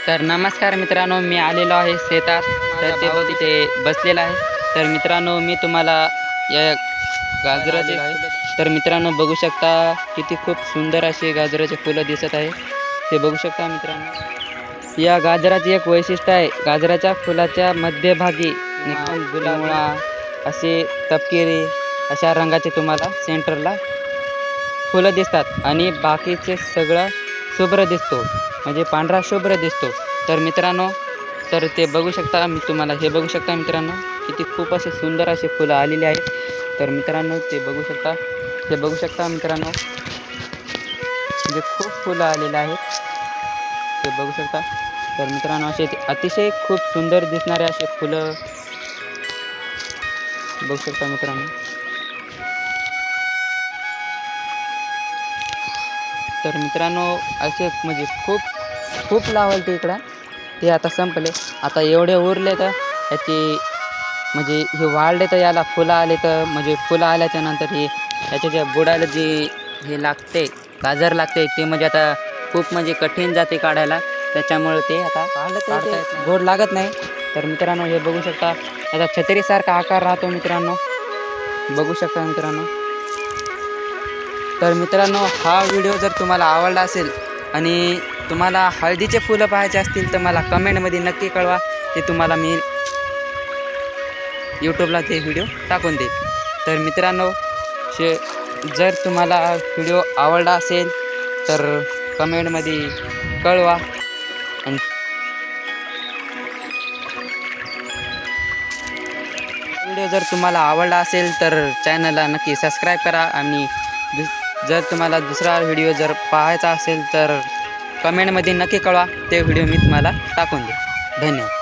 तर नमस्कार मित्रांनो, मी आलेलो आहे शेतात. तर ते बघ इथे बसलेला आहे. तर मित्रांनो, मी तुम्हाला या गाजराचे तर मित्रांनो बघू शकता किती खूप सुंदर असे गाजराचे फुलं दिसत आहे. ते बघू शकता मित्रांनो. या गाजराचे एक वैशिष्ट्य आहे, गाजराच्या फुलाच्या मध्यभागी गुलाबी असे तपकिरी अशा रंगाचे तुम्हाला सेंटरला फुलं दिसतात आणि बाकीचे सगळं शुभ्र दिसतो, म्हणजे पांढरा शुभ्र दिसतो. तर मित्रांनो, तर ते बघू शकता, मी तुम्हाला हे बघू शकता मित्रांनो, किती खूप असे सुंदर असे फुलं आलेले आहेत. तर मित्रांनो ते बघू शकता, हे बघू शकता मित्रांनो, म्हणजे खूप फुलं आलेले आहेत, ते बघू शकता. तर मित्रांनो असे अतिशय खूप सुंदर दिसणारे असे फुलं बघू शकता मित्रांनो. तर मित्रांनो असे म्हणजे खूप खूप लावले ते इकडं, ते आता संपले. आता एवढे उरले तर याची म्हणजे हे वाढले तर याला फुलं आले, तर म्हणजे फुलं आल्याच्या नंतर हे याच्या ज्या बुडाला जे हे लागते गाजर लागते ते म्हणजे आता खूप म्हणजे कठीण जाते काढायला. त्याच्यामुळे ते आता काढता येत नाही, गोड लागत नाही. तर मित्रांनो हे बघू शकता, याचा छत्रीसारखा आकार राहतो मित्रांनो, बघू शकता मित्रांनो. तर मित्रांनो हा व्हिडिओ जर तुम्हाला आवडला असेल आणि तुम्हाला हळदीचे फुलं पाहायचे असतील तर मला कमेंटमध्ये नक्की कळवा, ते तुम्हाला मी यूट्यूबला ते व्हिडिओ टाकून देईल. तर मित्रांनो जर तुम्हाला व्हिडिओ आवडला असेल तर कमेंटमध्ये कळवा. आणि व्हिडिओ जर तुम्हाला आवडला असेल तर चॅनलला नक्की सबस्क्राईब करा. आणि जर तुम्हाला दुसरा व्हिडिओ जर पाहायचा असेल तर कमेंटमध्ये नक्की कळवा, ते व्हिडिओ मी तुम्हाला टाकून देईन. धन्यवाद.